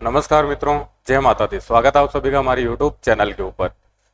नमस्कार मित्रों, जय माता दी। स्वागत है आप सभी का हमारे YouTube चैनल के ऊपर।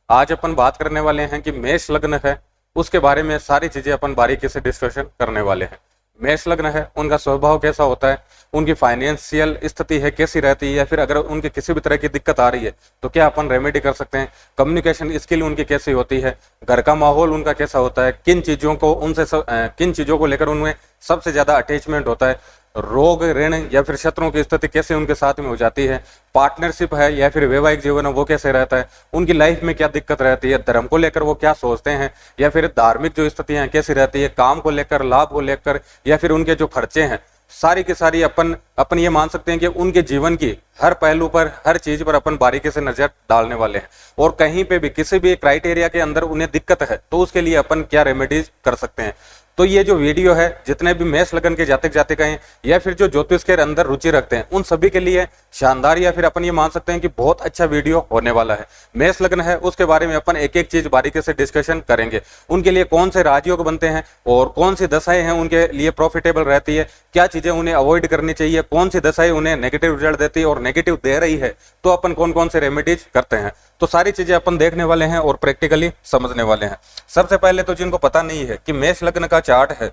आज अपन बात करने वाले हैं कि मेष लग्न है, उसके बारे में सारी चीजें अपन बारीकी से डिस्कशन करने वाले हैं। मेष लग्न है, उनका स्वभाव कैसा होता है, उनकी फाइनेंशियल स्थिति है कैसी रहती है, या फिर अगर उनकी किसी भी तरह की दिक्कत आ रही है तो क्या अपन रेमेडी कर सकते हैं, कम्युनिकेशन स्किल उनकी कैसी होती है, घर का माहौल उनका कैसा होता है, किन चीजों को लेकर उनमें सबसे ज्यादा अटैचमेंट होता है, रोग ऋण या फिर शत्रुओं की स्थिति कैसे उनके साथ में हो जाती है, पार्टनरशिप है या फिर वैवाहिक जीवन है वो कैसे रहता है, उनकी लाइफ में क्या दिक्कत रहती है, धर्म को लेकर वो क्या सोचते हैं, या फिर धार्मिक जो स्थितियां हैं कैसी रहती है, काम को लेकर, लाभ को लेकर, या फिर उनके जो खर्चे हैं, सारी की सारी अपन ये मान सकते हैं कि उनके जीवन की हर पहलू पर, हर चीज पर अपन बारीकी से नजर डालने वाले हैं। और कहीं पे भी किसी भी क्राइटेरिया के अंदर उन्हें दिक्कत है तो उसके लिए अपन क्या रेमेडीज कर सकते हैं। तो ये जो वीडियो है, जितने भी मेष लग्न के जातक जातिका हैं या फिर जो ज्योतिष के अंदर रुचि रखते हैं, उन सभी के लिए शानदार या फिर अपन ये मान सकते हैं कि बहुत अच्छा वीडियो होने वाला है। मेष लग्न है, उसके बारे में अपन एक एक चीज बारीकी से डिस्कशन करेंगे। उनके लिए कौन से राजयोग बनते हैं और कौन सी दशाएं हैं उनके लिए प्रॉफिटेबल रहती है, क्या चीजें उन्हें अवॉइड करनी चाहिए, कौन सी दशाएं उन्हें नेगेटिव रिजल्ट देती है और नेगेटिव दे रही है तो अपन कौन कौन से रेमेडीज करते हैं। तो सारी चीजें अपन देखने वाले हैं और प्रैक्टिकली समझने वाले हैं। सबसे पहले तो जिनको पता नहीं है कि मेष लग्न का चार्ट है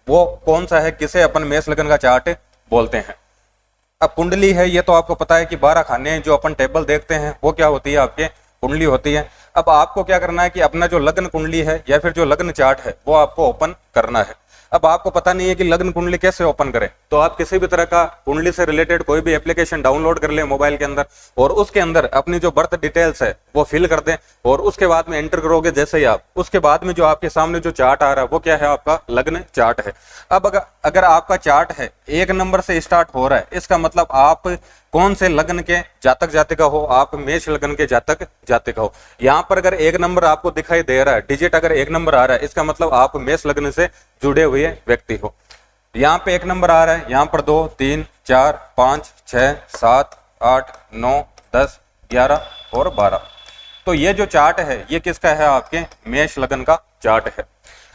वो कौन सा है, किसे अपन मेष लग्न का चार्ट बोलते हैं। अब कुंडली है, ये तो आपको पता है कि 12 खाने जो अपन टेबल देखते हैं वो क्या होती है, आपके कुंडली होती है। अब आपको क्या करना है कि अपना जो लग्न कुंडली है या फिर जो लग्न चार्ट है वो आपको ओपन करना है। अब आपको पता नहीं है कि लग्न कुंडली कैसे ओपन करें, तो आप किसी भी तरह का कुंडली से रिलेटेड कोई भी एप्लीकेशन डाउनलोड कर ले मोबाइल के अंदर, और उसके अंदर अपनी जो बर्थ डिटेल्स है वो फिल कर दें, और उसके बाद में एंटर करोगे जैसे ही आप, उसके बाद में जो आपके सामने जो चार्ट आ रहा है वो क्या है, आपका लग्न चार्ट है। अब अगर आपका चार्ट है 1 नंबर से स्टार्ट हो रहा है, इसका मतलब आप कौन से लग्न के जातक जातिका हो, आप मेष लग्न के जातक जातिका हो। यहाँ पर अगर 1 नंबर आपको दिखाई दे रहा है, डिजिट अगर 1 नंबर आ रहा है, इसका मतलब आप मेष लग्न से जुड़े हुए व्यक्ति हो। यहाँ पे 1 नंबर आ रहा है, यहाँ पर 2, 3, 4, 5, 6, 7, 8, 9, 10, 11 और 12। तो ये जो चार्ट है ये किसका है, आपके मेष लग्न का चार्ट है।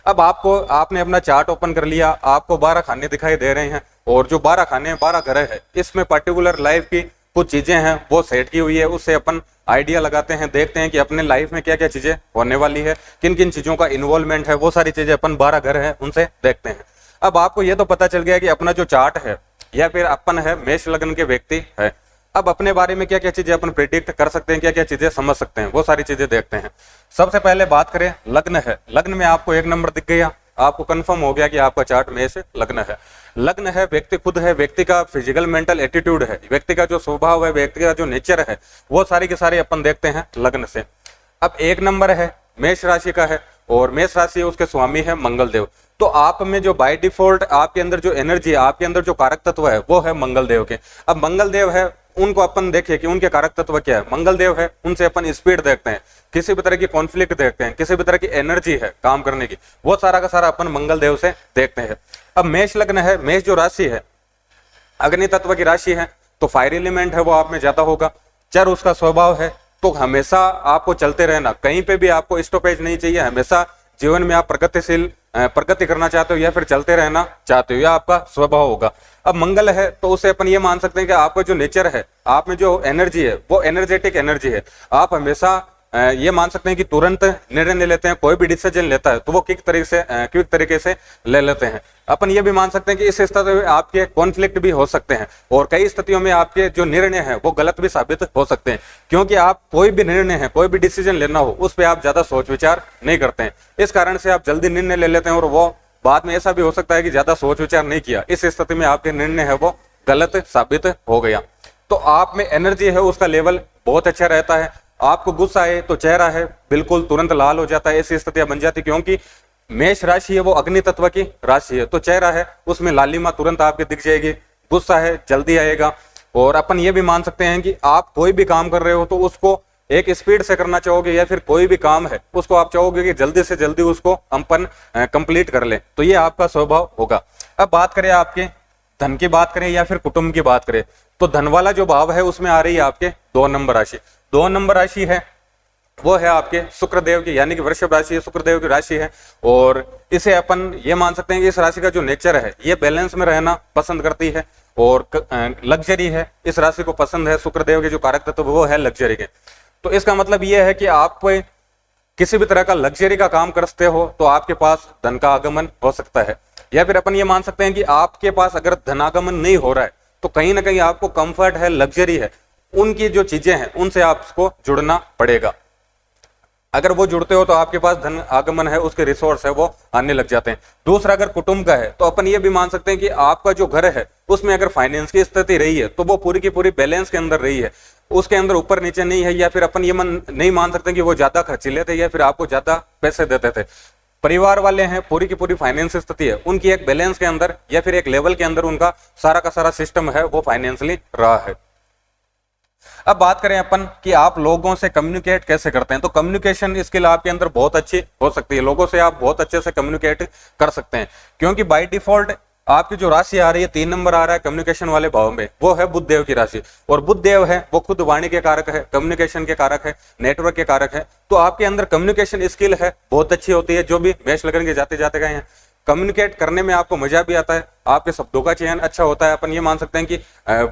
अब आपने अपना चार्ट ओपन कर लिया, आपको 12 खाने दिखाई दे रहे हैं, और जो 12 खाने 12 घर है, इसमें पर्टिकुलर लाइफ की कुछ चीजें हैं वो सेट की हुई है। उससे अपन आइडिया लगाते हैं, देखते हैं कि अपने लाइफ में क्या क्या चीजें होने वाली है, किन किन चीजों का इन्वॉल्वमेंट है, वो सारी चीजें अपन 12 घर है उनसे देखते हैं। अब आपको ये तो पता चल गया कि अपना जो चार्ट है या फिर अपन है मेष लग्न के व्यक्ति है। अब अपने बारे में क्या क्या चीजें अपन प्रिडिक्ट कर सकते हैं, क्या क्या चीजें समझ सकते हैं, वो सारी चीजें देखते हैं। सबसे पहले बात करें लग्न है, लग्न में आपको 1 नंबर दिख गया, आपको कंफर्म हो गया कि आपका चार्ट मेष लग्न है। लग्न है, व्यक्ति खुद है, व्यक्ति का फिजिकल मेंटल एटीट्यूड है, व्यक्ति का जो स्वभाव है, व्यक्ति का जो नेचर है, वो सारी के सारे अपन देखते हैं लग्न से। अब 1 नंबर है, मेष राशि का है, और मेष राशि है, उसके स्वामी है मंगल देव। तो आप में जो बाय डिफॉल्ट आपके अंदर जो एनर्जी है, आपके अंदर जो कारक तत्व है वो है मंगल देव के। अब मंगल देव है, उनको अपन देखिए कि उनके कारक तत्व क्या है। मंगल देव है, उनसे अपन स्पीड देखते हैं, किसी भी तरह की कॉन्फ्लिक्ट देखते हैं, किसी भी तरह की एनर्जी है काम करने की, वो सारा का सारा अपन मंगल देव से देखते हैं। अब मेष लग्न है, मेष जो राशि है अग्नि तत्व की राशि है, तो फायर एलिमेंट है वो आप में ज्यादा होगा। चर उसका स्वभाव है, तो हमेशा आपको चलते रहना, कहीं पे भी आपको स्टॉपेज नहीं चाहिए, हमेशा जीवन में आप प्रगति करना चाहते हो या फिर चलते रहना चाहते हो, या आपका स्वभाव होगा। अब मंगल है, तो उसे अपन ये मान सकते हैं कि आपका जो नेचर है, आप में जो एनर्जी है वो एनर्जेटिक एनर्जी है। आप हमेशा ये मान सकते हैं कि तुरंत निर्णय लेते हैं, कोई भी डिसीजन लेता है तो वो क्विक तरीके से ले लेते हैं। अपन ये भी मान सकते हैं कि इस स्थिति में आपके कॉन्फ्लिक्ट भी हो सकते हैं, और कई स्थितियों में आपके जो निर्णय हैं वो गलत भी साबित हो सकते हैं, क्योंकि आप कोई भी निर्णय है, कोई भी डिसीजन लेना हो, उस पर आप ज्यादा सोच विचार नहीं करते हैं। इस कारण से आप जल्दी निर्णय ले लेते हैं, और वो बाद में ऐसा भी हो सकता है कि ज्यादा सोच विचार नहीं किया, इस स्थिति में आपके निर्णय है वो गलत साबित हो गया। तो आप में एनर्जी है उसका लेवल बहुत अच्छा रहता है। आपको गुस्सा है तो चेहरा है बिल्कुल तुरंत लाल हो जाता है, ऐसी स्थितियां बन जाती, क्योंकि मेष राशि है वो अग्नि तत्व की राशि है, तो चेहरा है उसमें लालिमा तुरंत आपके दिख जाएगी, गुस्सा है जल्दी आएगा। और अपन ये भी मान सकते हैं कि आप कोई भी काम कर रहे हो तो उसको एक स्पीड से करना चाहोगे, या फिर कोई भी काम है उसको आप चाहोगे कि जल्दी से जल्दी उसको अपन कंप्लीट कर ले, तो ये आपका स्वभाव होगा। अब बात करें आपके धन की बात करें या फिर कुटुंब की बात करें, तो धन वाला जो भाव है उसमें आ रही है आपके 2 नंबर राशि। 2 नंबर राशि है वो है आपके शुक्रदेव की, यानी कि वृषभ राशि है, शुक्रदेव की राशि है। और इसे अपन ये मान सकते हैं कि इस राशि का जो नेचर है ये बैलेंस में रहना पसंद करती है, और लग्जरी है, इस राशि को पसंद है, शुक्रदेव के जो कारक तत्व वो है लग्जरी के। तो इसका मतलब ये है कि आप किसी भी तरह का लग्जरी का काम करते हो तो आपके पास धन का आगमन हो सकता है। या फिर अपन ये मान सकते हैं कि आपके पास अगर धनागमन नहीं हो रहा है तो कहीं ना कहीं आपको कंफर्ट है, लग्जरी है, उनकी जो चीजें हैं उनसे आपको जुड़ना पड़ेगा। अगर वो जुड़ते हो तो आपके पास धन आगमन है, उसके रिसोर्स है वो आने लग जाते हैं। दूसरा, अगर कुटुंब का है तो अपन ये भी मान सकते हैं कि आपका जो घर है उसमें अगर फाइनेंस की स्थिति रही है तो वो पूरी की पूरी बैलेंस के अंदर रही है, उसके अंदर ऊपर नीचे नहीं है। या फिर अपन ये नहीं मान सकते कि वो ज्यादा खर्चीले थे या फिर आपको ज्यादा पैसे देते थे। परिवार वाले हैं, पूरी की पूरी फाइनेंस स्थिति है उनकी एक बैलेंस के अंदर या फिर एक लेवल के अंदर उनका सारा का सारा सिस्टम है वो फाइनेंशियली रहा है। अब बात करें अपन कि आप लोगों से कम्युनिकेट कैसे करते हैं, तो कम्युनिकेशन स्किल आपके अंदर बहुत अच्छी हो सकती है। लोगों से आप बहुत अच्छे से कम्युनिकेट कर सकते हैं, क्योंकि बाय डिफॉल्ट आपकी जो राशि आ रही है 3 नंबर आ रहा है कम्युनिकेशन वाले भाव में, वो है बुध देव की राशि। और बुध देव है वो खुद वाणी के कारक है, कम्युनिकेशन के कारक है, नेटवर्क के कारक है। तो आपके अंदर कम्युनिकेशन स्किल है बहुत अच्छी होती है। जो भी मेष लग्न के जाते जाते गए हैं, कम्युनिकेट करने में आपको मजा भी आता है, आपके शब्दों का चयन अच्छा होता है। अपन ये मान सकते हैं कि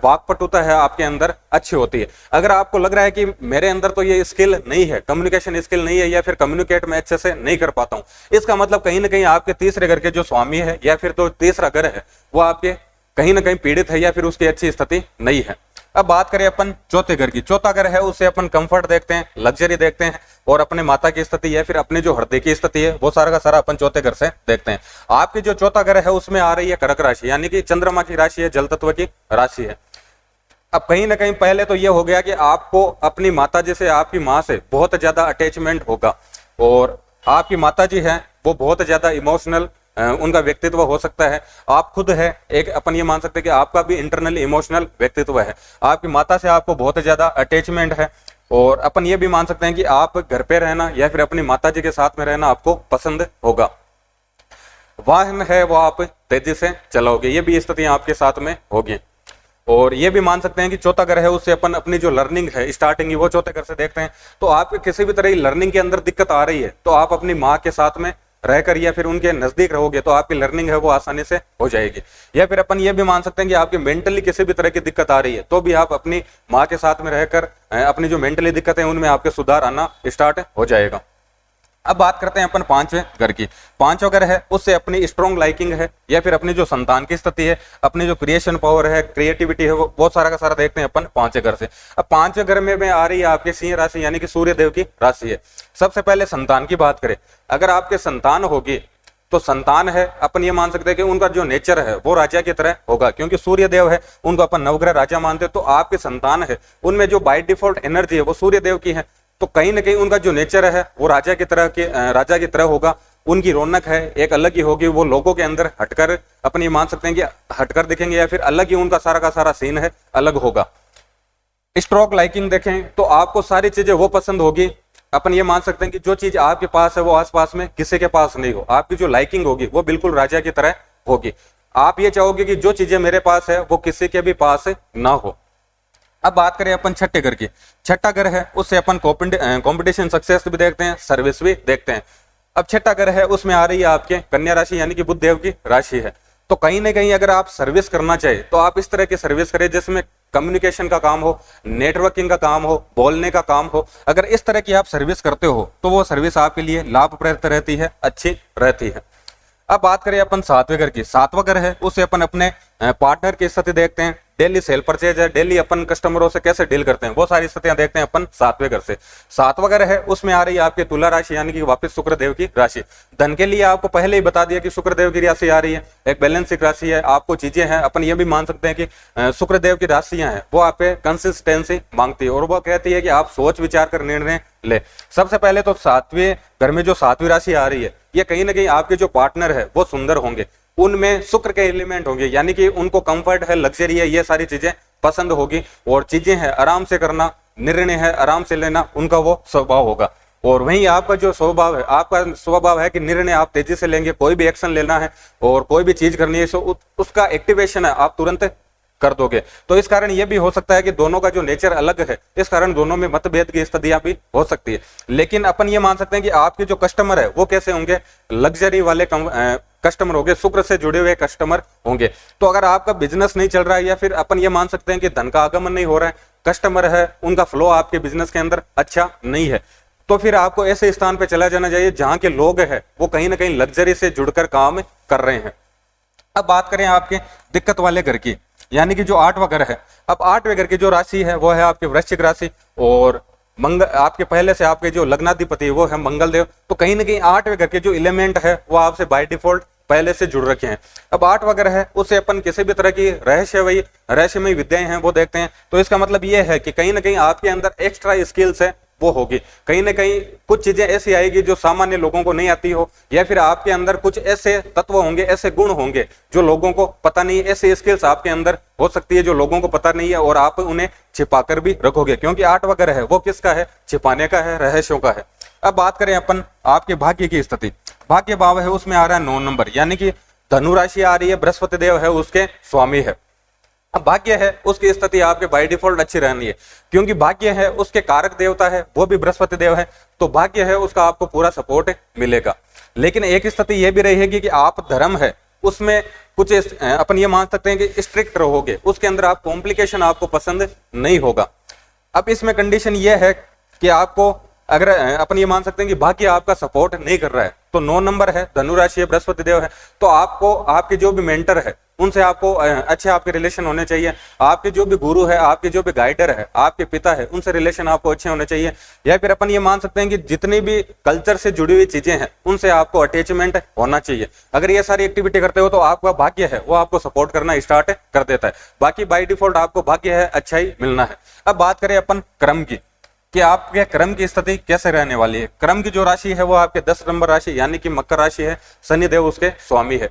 वाक्पटुता है आपके अंदर अच्छी होती है। अगर आपको लग रहा है कि मेरे अंदर तो ये स्किल नहीं है, कम्युनिकेशन स्किल नहीं है, या फिर कम्युनिकेट में अच्छे से नहीं कर पाता हूं, इसका मतलब कहीं ना कहीं आपके तीसरे घर के जो स्वामी है या फिर तो तीसरा घर है वो आपके कहीं ना कहीं पीड़ित है या फिर उसकी अच्छी स्थिति नहीं है। अब बात करें अपन चौथे घर की। चौथा घर है उससे अपन कंफर्ट देखते हैं, लग्जरी देखते हैं, और अपने माता की स्थिति या फिर अपने जो हृदय की स्थिति है वो सारा का सारा अपन चौथे घर से देखते हैं। आपकी जो चौथा घर है उसमें आ रही है कर्क राशि, यानी कि चंद्रमा की राशि है, जल तत्व की राशि है। अब कहीं ना कहीं पहले तो ये हो गया कि आपको अपनी माता जी से, आपकी माँ से बहुत ज्यादा अटैचमेंट होगा, और आपकी माता जी है वो बहुत ज्यादा इमोशनल उनका व्यक्तित्व हो सकता है। आप खुद है एक, अपन ये मान सकते हैं कि आपका भी इंटरनल इमोशनल व्यक्तित्व है। आपकी माता से आपको बहुत ज्यादा अटैचमेंट है, और अपन ये भी मान सकते हैं कि आप घर पे रहना या फिर अपनी माता जी के साथ में रहना आपको पसंद होगा। वाहन है वो आप तेजी से चलाओगे, ये भी स्थितियां आपके साथ में होगी। और ये भी मान सकते हैं कि चौथा घर है उससे अपन अपनी जो लर्निंग है, स्टार्टिंग ही वो चौथे घर से देखते हैं। तो आपके किसी भी तरह की लर्निंग के अंदर दिक्कत आ रही है तो आप अपनी माँ के साथ में रहकर या फिर उनके नजदीक रहोगे तो आपकी लर्निंग है वो आसानी से हो जाएगी। या फिर अपन ये भी मान सकते हैं कि आपकी मेंटली किसी भी तरह की दिक्कत आ रही है तो भी आप अपनी माँ के साथ में रहकर अपनी जो मेंटली दिक्कत है उनमें आपके सुधार आना स्टार्ट हो जाएगा। अब बात करते हैं अपन पांचवें घर की। पांचवा घर है उससे अपनी स्ट्रॉन्ग लाइकिंग है या फिर अपनी जो संतान की स्थिति है, अपनी जो क्रिएशन पावर है, क्रिएटिविटी है, वो सारा का सारा देखते हैं अपन पांचवें घर से। अब पांचवें घर में आ रही है आपके सिंह राशि, यानी कि सूर्य देव की राशि है। सबसे पहले संतान की बात करें, अगर आपके संतान होगी तो संतान है अपन ये मान सकते हैं कि उनका जो नेचर है वो राजा की तरह होगा, क्योंकि सूर्य देव है उनको अपन नवग्रह राजा मानते हैं। तो आपके संतान है उनमें जो बाय डिफॉल्ट एनर्जी है वो सूर्य देव की है, तो कहीं ना कहीं उनका जो नेचर है वो राजा की तरह होगा। उनकी रौनक है एक अलग ही होगी, वो लोगों के अंदर हटकर अपन ये मान सकते हैं कि हटकर दिखेंगे या फिर अलग ही उनका सारा का सारा सीन है अलग होगा। स्ट्रोक लाइकिंग देखें तो आपको सारी चीजें वो पसंद होगी, अपन ये मान सकते हैं कि जो चीज आपके पास है वो आसपास में किसी के पास नहीं हो। आपकी जो लाइकिंग होगी वो बिल्कुल राजा की तरह होगी। आप ये चाहोगे कि जो चीजें मेरे पास है वो किसी के भी पास ना हो। अब बात करें अपन छठे घर की। छठा घर है उससे अपन कॉम्पिटिशन सक्सेस भी देखते हैं, सर्विस भी देखते हैं। अब छठा घर है उसमें आ रही है आपके कन्या राशि, यानी कि बुध देव की राशि है। तो कहीं ना कहीं अगर आप सर्विस करना चाहे तो आप इस तरह की सर्विस करें जिसमें कम्युनिकेशन का काम हो, नेटवर्किंग का काम हो, बोलने का काम हो। अगर इस तरह की आप सर्विस करते हो तो वो सर्विस आपके लिए लाभप्रद रहती है, अच्छी रहती है। अब बात करें अपन सातवें घर की। सातवां घर है उससे अपन अपने पार्टनर की स्थिति देखते हैं, डेली सेल परचेज है, डेली अपन कस्टमरों से कैसे डील करते हैं, वो सारी स्थितियां देखते हैं अपन सातवें घर से। सातवां घर है उसमें आ रही है आपकी तुला राशि, यानी कि वापस शुक्र देव की राशि। धन के लिए आपको पहले ही बता दिया कि शुक्र देव की राशि आ रही है, एक बैलेंसिंग राशि है। आपको चीजें हैं, अपन ये भी मान सकते हैं कि शुक्र देव की राशियां हैं वो आप पे कंसिस्टेंसी मांगती है, और वो कहती है कि आप सोच विचार कर निर्णय ले। सबसे पहले तो सातवें घर में जो सातवीं राशि आ रही है ये कहीं ना कहीं आपके जो पार्टनर है वो सुंदर होंगे, उनमें शुक्र के एलिमेंट होंगे, यानी कि उनको कंफर्ट है, लग्जरी है, ये सारी चीजें पसंद होगी। और चीजें हैं आराम से करना, निर्णय है आराम से लेना, उनका वो स्वभाव होगा। और वहीं आपका जो स्वभाव है, आपका स्वभाव है कि निर्णय आप तेजी से लेंगे, कोई भी एक्शन लेना है और कोई भी चीज करनी है तो उसका एक्टिवेशन है आप तुरंत कर दोगे। तो इस कारण ये भी हो सकता है कि दोनों का जो नेचर अलग है, इस कारण दोनों में मतभेद की स्थितियां भी हो सकती है। लेकिन अपन ये मान सकते हैं कि आपके जो कस्टमर है वो कैसे होंगे, लग्जरी वाले कस्टमर होंगे, शुक्र से जुड़े हुए कस्टमर होंगे। तो अगर आपका बिजनेस नहीं चल रहा है या फिर अपन ये मान सकते हैं कि धन का आगमन नहीं हो रहा है, कस्टमर है उनका फ्लो आपके बिजनेस के अंदर अच्छा नहीं है, तो फिर आपको ऐसे स्थान पे चला जाना चाहिए जहां के लोग हैं वो कहीं ना कहीं लग्जरी से जुड़कर काम कर रहे हैं। अब बात करें आपके दिक्कत वाले घर की, यानी कि जो 8वां घर है। अब 8वें घर की जो राशि है वो है आपकी वृश्चिक राशि, और मंगल आपके पहले से आपके जो लग्नाधिपति है वो है मंगल देव। तो कहीं ना कहीं 8वें घर के जो एलिमेंट है वो आपसे बाय डिफॉल्ट पहले से जुड़ रखे हैं। अब 8वां घर है उससे अपन किसी भी तरह की रहस्यमयी विद्याएं हैं वो देखते हैं। तो इसका मतलब ये है कि कहीं ना कहीं आपके अंदर एक्स्ट्रा स्किल्स है वो होगी, कहीं ना कहीं कुछ चीजें ऐसी आएगी जो सामान्य लोगों को नहीं आती हो, या फिर आपके अंदर कुछ ऐसे तत्व होंगे, ऐसे गुण होंगे जो लोगों को पता नहीं है, ऐसी स्किल्स आपके अंदर हो सकती है जो लोगों को पता नहीं है, और आप उन्हें छिपाकर भी रखोगे, क्योंकि 8वां घर है वो किसका है, छिपाने का है, रहस्यों का है। अब बात करें अपन आपके भाग्य की स्थिति, भाग्य भाव है उसमें आ रहा है 9 नंबर, यानी कि धनु राशि आ रही है, बृहस्पति देव है उसके स्वामी है। अब भाग्य है उसकी स्थिति आपके बाय डिफॉल्ट अच्छी रहनी है, क्योंकि भाग्य है उसके कारक देवता है वो भी बृहस्पति देव है, तो भाग्य है उसका आपको पूरा सपोर्ट मिलेगा। लेकिन एक स्थिति यह भी रहेगी कि आप धर्म है उसमें कुछ अपन ये मान सकते हैं कि स्ट्रिक्ट रहोगे, उसके अंदर आप कॉम्प्लिकेशन आपको पसंद नहीं होगा। अब इसमें कंडीशन यह है कि आपको अगर अपन ये मान सकते हैं कि भाग्य आपका सपोर्ट नहीं कर रहा है, तो 9 नंबर है, धनु राशि है, बृहस्पति देव है, तो आपको आपके जो भी मेंटर है उनसे आपको अच्छे आपके रिलेशन होने चाहिए, आपके जो भी गुरु है, आपके जो भी गाइडर है, आपके पिता है, उनसे रिलेशन आपको अच्छे होने चाहिए। या फिर अपन ये मान सकते हैं कि जितनी भी कल्चर से जुड़ी हुई चीजें हैं उनसे आपको अटैचमेंट होना चाहिए। अगर ये सारी एक्टिविटी करते हो तो आपका भाग्य है वो आपको सपोर्ट करना स्टार्ट कर देता है, बाकी बाय डिफॉल्ट आपको भाग्य है अच्छा ही मिलना है। अब बात करें अपन क्रम की कि आपके क्रम की स्थिति कैसे रहने वाली है। क्रम की जो राशि है वो आपके 10 नंबर राशि यानी कि मकर राशि है, शनिदेव उसके स्वामी है।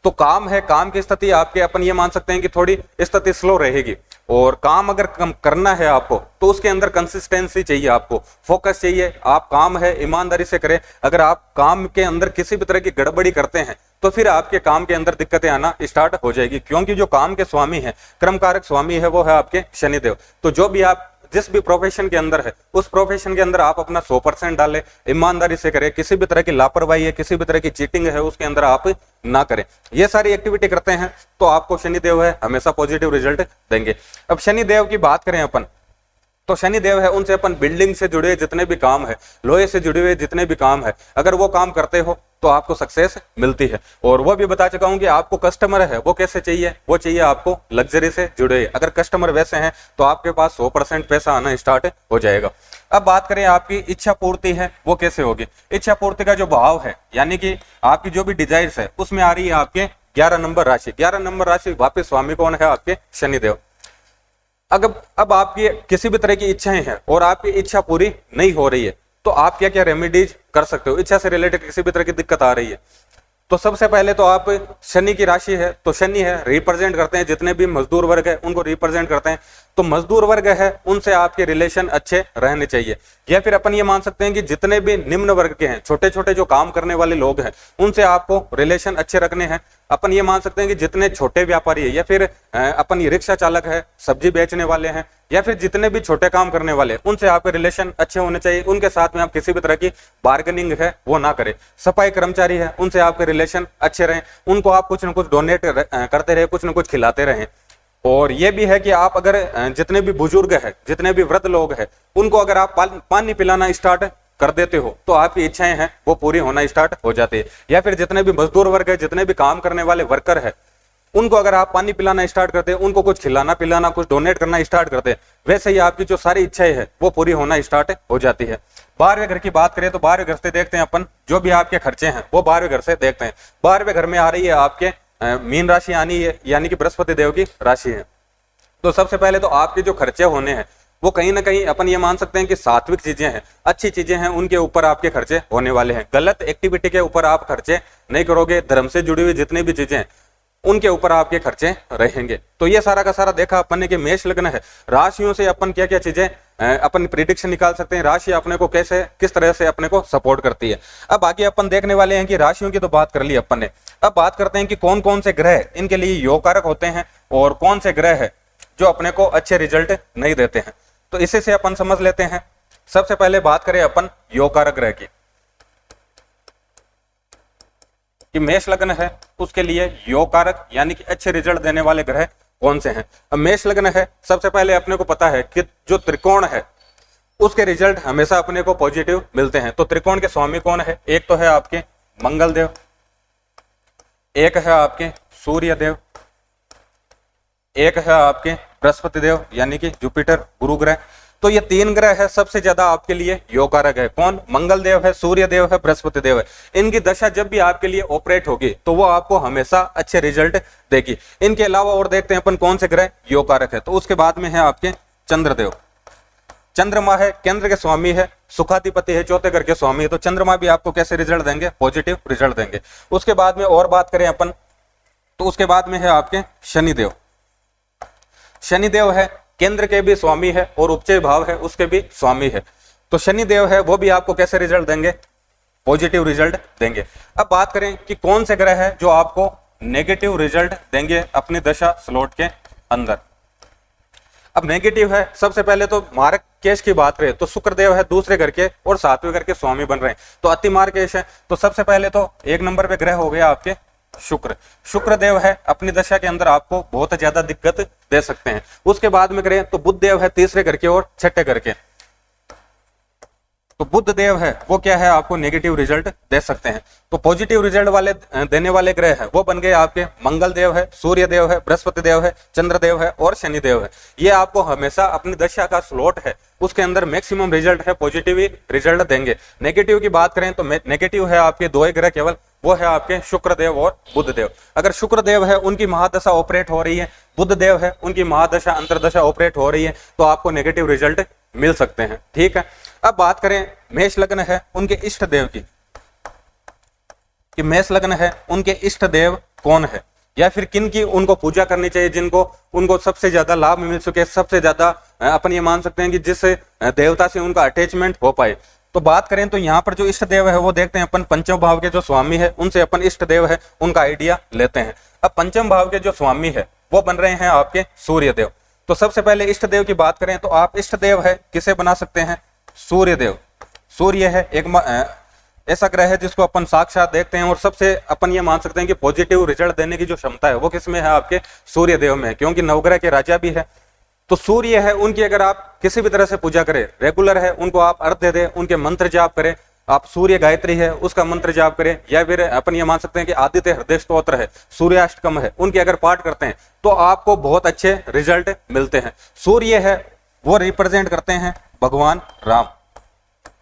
तो काम है, काम की स्थिति आपके अपन ये मान सकते हैं कि थोड़ी स्थिति स्लो रहेगी, और काम अगर कम करना है आपको तो उसके अंदर कंसिस्टेंसी चाहिए, आपको फोकस चाहिए, आप काम है ईमानदारी से करें। अगर आप काम के अंदर किसी भी तरह की गड़बड़ी करते हैं तो फिर आपके काम के अंदर दिक्कतें आना स्टार्ट हो जाएगी, क्योंकि जो काम के स्वामी है, क्रम कारक स्वामी है वो है आपके शनिदेव। तो जो भी आप जिस भी प्रोफेशन के अंदर है उस प्रोफेशन के अंदर आप अपना 100% डालें, ईमानदारी से करें, किसी भी तरह की लापरवाही है, किसी भी तरह की चीटिंग है उसके अंदर आप ना करें। ये सारी एक्टिविटी करते हैं तो आपको शनिदेव है हमेशा पॉजिटिव रिजल्ट देंगे। अब शनिदेव की बात करें अपन, तो शनिदेव है उनसे अपन बिल्डिंग से जुड़े जितने भी काम है, लोहे से जुड़े हुए जितने भी काम है, अगर वो काम करते हो तो आपको सक्सेस मिलती है। और वो भी बता चुका हूं कि आपको कस्टमर है वो कैसे चाहिए, वो चाहिए आपको लग्जरी से जुड़े। अगर कस्टमर वैसे हैं तो आपके पास 100% पैसा आना स्टार्ट हो जाएगा। अब बात करें आपकी इच्छा पूर्ति है वो कैसे होगी। इच्छा पूर्ति का जो भाव है यानी कि आपकी जो भी डिजायर्स है उसमें आ रही है आपके 11 नंबर राशि। 11 नंबर राशि वापिस स्वामी कौन है, आपके शनिदेव। अब आपकी किसी भी तरह की इच्छाएं हैं और आपकी इच्छा पूरी नहीं हो रही है तो आप क्या क्या रेमेडीज कर सकते हो। इच्छा से रिलेटेड किसी भी तरह की दिक्कत आ रही है तो सबसे पहले तो आप शनि की राशि है तो शनि है रिप्रेजेंट करते हैं जितने भी मजदूर वर्ग है उनको रिप्रेजेंट करते हैं, तो मजदूर वर्ग है उनसे आपके रिलेशन अच्छे रहने चाहिए। या फिर अपन ये मान सकते हैं कि जितने भी निम्न वर्ग के हैं, छोटे छोटे जो काम करने वाले लोग हैं, उनसे आपको रिलेशन अच्छे रखने हैं। अपन ये मान सकते हैं कि जितने छोटे व्यापारी है या फिर अपन ये रिक्शा चालक है, सब्जी बेचने वाले हैं, या फिर जितने भी छोटे काम करने वाले उनसे आपके रिलेशन अच्छे होने चाहिए। उनके साथ में आप किसी भी तरह की बार्गेनिंग है वो ना करें। सफाई कर्मचारी है उनसे आपके रिलेशन अच्छे रहें, उनको आप कुछ ना कुछ डोनेट करते रहे, कुछ ना कुछ खिलाते रहें। और ये भी है कि आप अगर जितने भी बुजुर्ग है, जितने भी वृद्ध लोग हैं, उनको अगर आप पानी पिलाना स्टार्ट कर देते हो तो आपकी इच्छाएं हैं वो पूरी होना स्टार्ट हो जाती है। या फिर जितने भी मजदूर वर्ग है, जितने भी काम करने वाले वर्कर है, उनको अगर आप पानी पिलाना स्टार्ट करते हैं, उनको कुछ खिलाना पिलाना, कुछ डोनेट करना स्टार्ट करते हैं, वैसे ही आपकी जो सारी इच्छाएं है वो पूरी होना स्टार्ट हो जाती है। 12वें घर की बात करें तो 12वें घर से देखते हैं अपन जो भी आपके खर्चे हैं वो 12वें घर से देखते हैं। 12वें घर में आ रही है आपके मीन राशि आनी है यानी कि बृहस्पति देव की राशि है। तो सबसे पहले तो आपके जो खर्चे होने हैं वो कहीं ना कहीं अपन ये मान सकते हैं कि सात्विक चीजें हैं, अच्छी चीजें हैं, उनके ऊपर आपके खर्चे होने वाले हैं। गलत एक्टिविटी के ऊपर आप खर्चे नहीं करोगे। धर्म से जुड़ी हुई जितनी भी चीजें हैं उनके ऊपर आपके खर्चे रहेंगे। तो ये सारा का सारा देखा अपन ने कि मेष लग्न है, राशियों से अपन क्या क्या चीजें अपन प्रिडिक्शन निकाल सकते हैं, राशि अपने को कैसे किस तरह से अपने को सपोर्ट करती है। अब आगे अपन देखने वाले हैं कि राशियों की तो बात कर ली अपन ने, अब बात करते हैं कि कौन कौन से ग्रह इनके लिए योग कारक होते हैं और कौन से ग्रह है जो अपने को अच्छे रिजल्ट नहीं देते हैं। तो इसी से अपन समझ लेते हैं। सबसे पहले बात करें अपन योग कारक ग्रह की। कि मेष लग्न है उसके लिए योग कारक यानी कि अच्छे रिजल्ट देने वाले ग्रह कौन से हैं। अब मेष लग्न है, सबसे पहले अपने को पता है कि जो त्रिकोण है उसके रिजल्ट हमेशा अपने को पॉजिटिव मिलते हैं। तो त्रिकोण के स्वामी कौन है? एक तो है आपके मंगल देव, एक है आपके सूर्य देव, एक है आपके बृहस्पति देव यानी कि जुपिटर गुरु ग्रह। तो ये तीन ग्रह है सबसे ज्यादा आपके लिए योग कारक है। कौन? मंगल देव है, सूर्य देव है, बृहस्पति देव है। इनकी दशा जब भी आपके लिए ऑपरेट होगी तो वो आपको हमेशा अच्छे रिजल्ट देगी। इनके अलावा और देखते हैं अपन कौन से ग्रह योग कारक है। तो उसके बाद में है आपके चंद्रदेव। चंद्रमा है, केंद्र के स्वामी है, सुखाधिपति है, चौथे घर के स्वामी है। तो चंद्रमा भी आपको कैसे रिजल्ट देंगे? पॉजिटिव रिजल्ट देंगे। उसके बाद में और बात करें अपन तो उसके बाद में है आपके शनिदेव। शनिदेव है, केंद्र के भी स्वामी है और उपचय भाव है उसके भी स्वामी है। तो शनिदेव है वो भी आपको कैसे रिजल्ट देंगे? पॉजिटिव रिजल्ट देंगे। अब बात करें कि कौन से ग्रह है जो आपको नेगेटिव रिजल्ट देंगे अपनी दशा स्लॉट के अंदर। अब नेगेटिव है, सबसे पहले तो मारक केश की बात करें तो शुक्र देव है, दूसरे घर के और सातवें घर के स्वामी बन रहे हैं, तो अति मारक केश है। तो सबसे पहले तो एक नंबर पे ग्रह हो गया आपके शुक्र। शुक्र देव है, अपनी दशा के अंदर आपको बहुत ज्यादा दिक्कत दे सकते हैं। उसके बाद में करें तो बुध देव है, तीसरे घर के और छठे घर के। तो बुध देव है वो क्या है? आपको नेगेटिव रिजल्ट दे सकते हैं। तो पॉजिटिव रिजल्ट वाले देने वाले ग्रह है वो बन गए आपके मंगल देव है, सूर्य देव है, बृहस्पति देव है, चंद्र देव है और शनि देव है। ये आपको हमेशा अपनी दशा का स्लॉट है उसके अंदर मैक्सिमम रिजल्ट है, पॉजिटिव ही रिजल्ट देंगे। नेगेटिव की बात करें तो नेगेटिव है आपके दो ही ग्रह केवल, वो है आपके शुक्र देव और बुध देव। अगर शुक्र देव है उनकी महादशा ऑपरेट हो रही है, बुध देव है उनकी महादशा अंतरदशा ऑपरेट हो रही है, तो आपको नेगेटिव रिजल्ट मिल सकते हैं। ठीक है। अब बात करें मेष लग्न है उनके इष्ट देव की, कि मेष लग्न है उनके इष्ट देव कौन है या फिर किन की उनको पूजा करनी चाहिए, जिनको उनको सबसे ज्यादा लाभ मिल सके, सबसे ज्यादा अपन ये मान सकते हैं कि जिस देवता से उनका अटैचमेंट हो पाए। तो बात करें तो यहाँ पर जो इष्ट देव है वो देखते हैं अपन पंचम भाव के जो स्वामी है उनसे अपन इष्ट देव है उनका आइडिया लेते हैं। अब पंचम भाव के जो स्वामी है वो बन रहे हैं आपके सूर्य देव। तो सबसे पहले इष्ट देव की बात करें तो आप इष्ट देव है किसे बना सकते हैं? सूर्य देव। सूर्य है एक ऐसा ग्रह है जिसको अपन साक्षात देखते हैं और सबसे अपन ये मान सकते हैं कि पॉजिटिव रिजल्ट देने की जो क्षमता है वो किसमें है? आपके सूर्य देव में है, क्योंकि नवग्रह के राजा भी है। तो सूर्य है उनकी अगर आप किसी भी तरह से पूजा करें, रेगुलर है उनको आप अर्घ्य दें, उनके मंत्र जाप करें, आप सूर्य गायत्री है उसका मंत्र जाप करें, या फिर अपन ये मान सकते हैं कि आदित्य हृदय स्तोत्र है, सूर्याष्टकम है, उनके अगर पाठ करते हैं तो आपको बहुत अच्छे रिजल्ट मिलते हैं। सूर्य है वो रिप्रेजेंट करते हैं भगवान राम,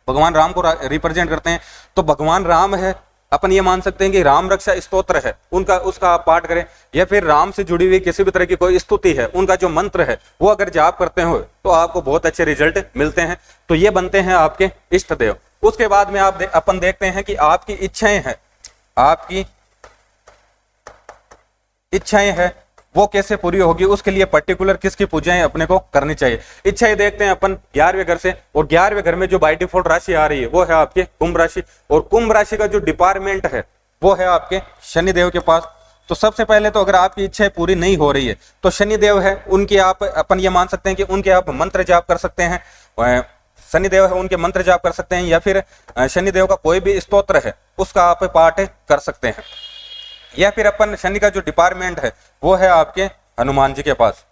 भगवान राम को रिप्रेजेंट करते हैं। तो भगवान राम है, अपन ये मान सकते हैं कि राम रक्षा स्तोत्र है उनका, उसका आप पाठ करें, या फिर राम से जुड़ी हुई किसी भी तरह की कोई स्तुति है उनका जो मंत्र है वो अगर जाप करते हो तो आपको बहुत अच्छे रिजल्ट मिलते हैं। तो ये बनते हैं आपके इष्ट देव। उसके बाद में अपन देखते हैं कि आपकी इच्छाएं हैं, आपकी इच्छाएं हैं वो कैसे पूरी होगी, उसके लिए पर्टिकुलर किसकी पूजाएं अपने को करनी चाहिए। इच्छाएं देखते हैं अपन 11वें घर से, और 11वें घर में जो बाय डिफॉल्ट राशि आ रही है वो है आपके कुंभ राशि, और कुंभ राशि का जो डिपार्टमेंट है वो है आपके शनि देव के पास। तो सबसे पहले तो अगर आपकी इच्छाएं पूरी नहीं हो रही है तो शनि देव है उनकी आप अपन ये मान सकते हैं कि उनके आप मंत्र जाप कर सकते हैं, शनि देव है उनके मंत्र जाप कर सकते हैं, या फिर शनि देव का कोई भी स्तोत्र है उसका आप पाठ कर सकते हैं, या फिर अपन शनि का जो डिपार्टमेंट है वो है आपके हनुमान जी के पास,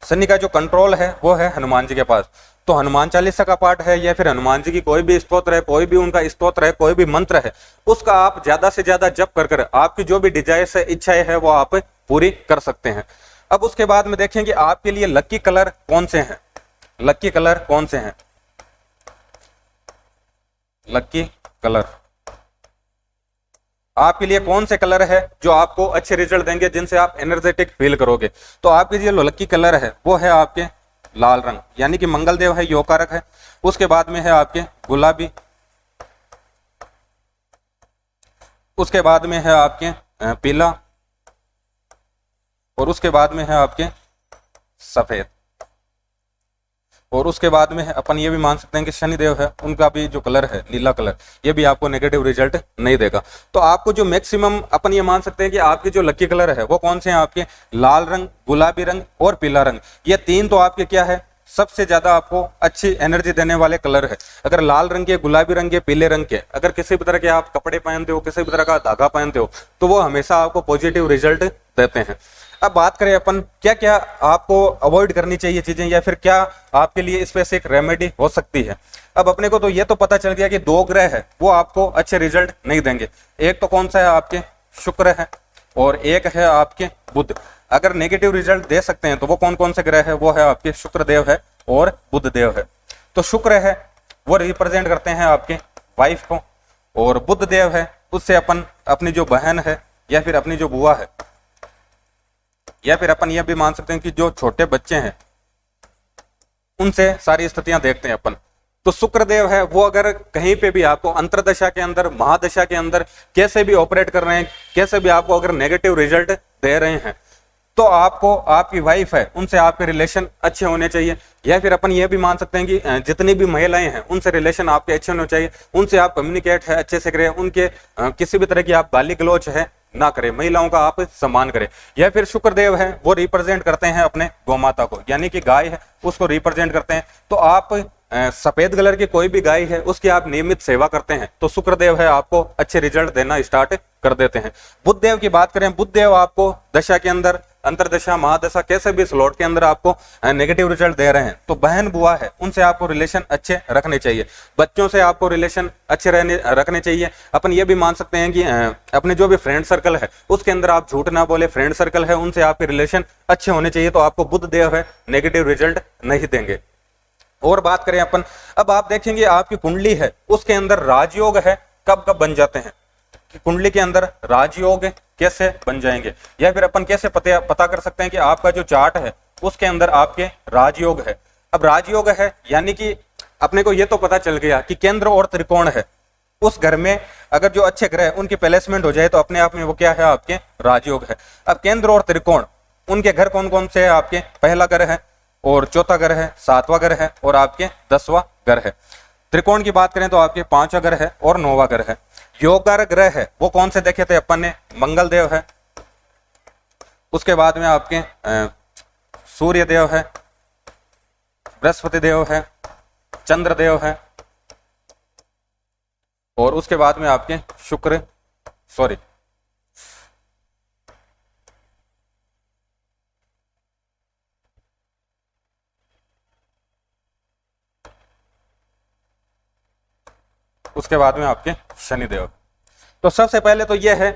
शनि का जो कंट्रोल है वो है हनुमान जी के पास। तो हनुमान चालीसा का पाठ है, या फिर हनुमान जी की कोई भी स्तोत्र है, कोई भी उनका स्तोत्र है, कोई भी मंत्र है, उसका आप ज्यादा से ज्यादा जप कर कर आपकी जो भी डिजायर्स है, इच्छाएं है वो आप पूरी कर सकते हैं। अब उसके बाद में देखें कि आपके लिए लकी कलर कौन से हैं, लकी कलर कौन से हैं, लकी कलर आपके लिए कौन से कलर है जो आपको अच्छे रिजल्ट देंगे, जिनसे आप एनर्जेटिक फील करोगे। तो आपके जो लकी कलर है वो है आपके लाल रंग, यानी कि मंगल देव है योग कारक है। उसके बाद में है आपके गुलाबी, उसके बाद में है आपके पीला, और उसके बाद में है आपके सफेद, और उसके बाद में अपन ये भी मान सकते हैं कि शनिदेव है उनका भी जो कलर है नीला कलर, ये भी आपको नेगेटिव रिजल्ट नहीं देगा। तो आपको जो मैक्सिमम अपन ये मान सकते हैं कि आपके जो लकी कलर है वो कौन से हैं? आपके लाल रंग, गुलाबी रंग और पीला रंग। ये तीन तो आपके क्या है? सबसे ज्यादा आपको अच्छी एनर्जी देने वाले कलर है। अगर लाल रंग के, गुलाबी रंग के, पीले रंग के, अगर किसी भी तरह के आप कपड़े पहनते हो, किसी भी तरह का धागा पहनते हो, तो वो हमेशा आपको पॉजिटिव रिजल्ट देते हैं। अब बात करें अपन क्या क्या आपको अवॉइड करनी चाहिए चीजें, या फिर क्या आपके लिए इस पे से एक रेमेडी हो सकती है। अब अपने को तो ये तो पता चल गया कि 2 ग्रह है वो आपको अच्छे रिजल्ट नहीं देंगे। एक तो कौन सा है, आपके शुक्र है, और एक है आपके बुध। अगर नेगेटिव रिजल्ट दे सकते हैं तो वो कौन कौन से ग्रह है, वो है आपके शुक्र देव है और बुध देव है। तो शुक्र है वो रिप्रेजेंट करते हैं आपके वाइफ को, और बुध देव है उससे अपन अपनी जो बहन है या फिर अपनी जो बुआ है, या फिर अपन ये भी मान सकते हैं कि जो छोटे बच्चे हैं उनसे सारी स्थितियां देखते हैं अपन। तो शुक्रदेव है वो अगर कहीं पे भी आपको अंतरदशा के अंदर, महादशा के अंदर कैसे भी ऑपरेट कर रहे हैं, कैसे भी आपको अगर नेगेटिव रिजल्ट दे रहे हैं, तो आपको आपकी वाइफ है उनसे आपके रिलेशन अच्छे होने चाहिए। या फिर अपन ये भी मान सकते हैं कि जितनी भी महिलाएं हैं उनसे रिलेशन आपके अच्छे होने चाहिए, उनसे आप कम्युनिकेट है अच्छे से करें, उनके किसी भी तरह की आप गाली गलौज है ना करें, महिलाओं का आप सम्मान करें। या फिर शुक्रदेव है वो रिप्रेजेंट करते हैं अपने गौ माता को, यानी कि गाय है उसको रिप्रेजेंट करते हैं। तो आप सफेद कलर की कोई भी गाय है उसकी आप नियमित सेवा करते हैं तो शुक्रदेव है आपको अच्छे रिजल्ट देना स्टार्ट कर देते हैं। बुधदेव की बात करें, बुधदेव आपको दशा के अंदर, अंतरदशा, महादशा, कैसे भी स्लॉट के अंदर आपको नेगेटिव रिजल्ट दे रहे हैं, तो बहन बुआ है उनसे आपको रिलेशन अच्छे रखने चाहिए, बच्चों से आपको रिलेशन अच्छे रखने चाहिए। अपन ये भी मान सकते हैं कि अपने जो भी फ्रेंड सर्कल है उसके अंदर आप झूठ ना बोले, फ्रेंड सर्कल है उनसे आपके रिलेशन अच्छे होने चाहिए, तो आपको बुधदेव है नेगेटिव रिजल्ट नहीं देंगे। और बात करें अपन, अब आप देखेंगे आपकी कुंडली है उसके अंदर राजयोग है कब कब बन जाते हैं, कि कुंडली के अंदर राजयोग कैसे बन जाएंगे, या फिर अपन कैसे पता कर सकते हैं कि आपका जो चार्ट है उसके अंदर आपके राजयोग है। अब राजयोग है यानी कि अपने को ये तो पता चल गया कि केंद्र और त्रिकोण है, उस घर में अगर जो अच्छे ग्रह उनकी प्लेसमेंट हो जाए तो अपने आप में वो क्या है, आपके राजयोग है। अब केंद्र और त्रिकोण उनके घर कौन कौन से है, आपके पहला घर है और चौथा घर है, 7वां घर है और आपके 10वां घर है। त्रिकोण की बात करें तो आपके 5वां घर है और 9वां घर है। योगकार ग्रह है वो कौन से देखे थे अपन ने, मंगल देव है, उसके बाद में आपके सूर्य देव है, बृहस्पति देव है, चंद्र देव है, और उसके बाद में आपके उसके बाद में आपके शनिदेव। तो सबसे पहले तो यह है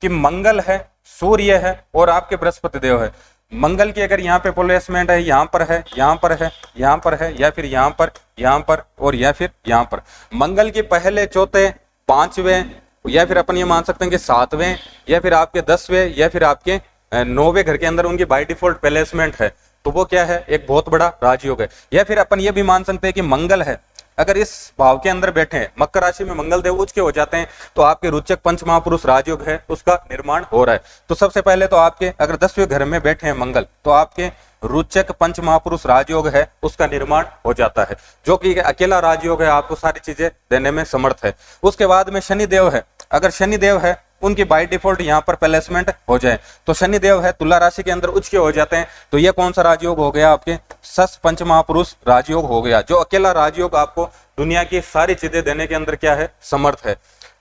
कि मंगल है, सूर्य है और आपके बृहस्पति देव है। मंगल की अगर यहाँ पे प्लेसमेंट है, यहाँ पर है, यहाँ पर है, यहाँ पर है, या फिर यहाँ पर, यहाँ पर और या फिर यहाँ पर, मंगल के पहले, चौथे, 5वें, या फिर अपन ये मान सकते हैं कि 7वें, या फिर आपके 10वें, या फिर आपके 9वें घर के अंदर उनकी बाय डिफॉल्ट प्लेसमेंट है, तो वो क्या है, एक बहुत बड़ा राजयोग है। या फिर अपन ये भी मान सकते हैं कि मंगल है अगर इस भाव के अंदर बैठे हैं, मकर राशि में मंगल देव उच्च के हो जाते हैं, तो आपके रुचक पंच महापुरुष राजयोग है उसका निर्माण हो रहा है। तो सबसे पहले तो आपके अगर 10वें घर में बैठे हैं मंगल, तो आपके रुचक पंच महापुरुष राजयोग है उसका निर्माण हो जाता है, जो कि अकेला राजयोग है, आपको सारी चीजें देने में समर्थ है। उसके बाद में शनिदेव है, अगर शनिदेव है उनकी बाय डिफॉल्ट यहाँ पर प्लेसमेंट हो जाए, तो शनिदेव है तुला राशि के अंदर उच्च के हो जाते हैं, तो ये कौन सा राजयोग हो गया, आपके सस पंच महापुरुष राजयोग हो गया, जो अकेला राजयोग आपको दुनिया की सारी चीजें देने के अंदर क्या है, समर्थ है।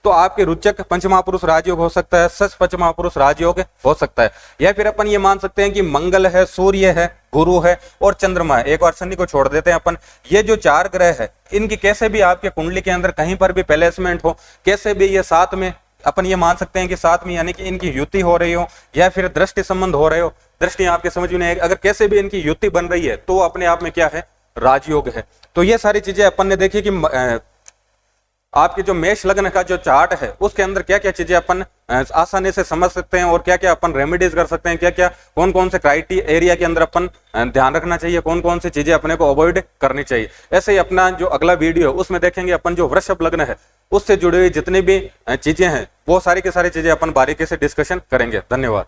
तो आपके रुचक पंच महापुरुष राजयोग हो सकता है, सस पंच महापुरुष राजयोग हो सकता है। या फिर अपन ये मान सकते हैं कि मंगल है, सूर्य है, गुरु है और चंद्रमा है, एक बार शनि को छोड़ देते हैं अपन। ये जो 4 ग्रह है इनकी कैसे भी आपके कुंडली के अंदर कहीं पर भी प्लेसमेंट हो, कैसे भी ये साथ में, अपन ये मान सकते हैं कि साथ में, यानी कि इनकी युति हो रही हो या फिर दृष्टि संबंध हो रहे हो, दृष्टि आपके समझ में नहीं, अगर कैसे भी इनकी युति बन रही है तो अपने आप में क्या है, राजयोग है। तो ये सारी चीजें अपन ने देखी कि आपके जो मेष लग्न का जो चार्ट है उसके अंदर क्या क्या चीजें अपन आसानी से समझ सकते हैं और क्या क्या अपन रेमेडीज कर सकते हैं, क्या क्या कौन कौन से क्राइटेरिया के अंदर अपन ध्यान रखना चाहिए, कौन कौन सी चीजें अपने को अवॉइड करनी चाहिए। ऐसे ही अपना जो अगला वीडियो उसमें देखेंगे अपन जो वृषभ लग्न है उससे जुड़ी हुई जितनी भी चीजें हैं वो सारी की सारी चीजें अपन बारीकी से डिस्कशन करेंगे। धन्यवाद।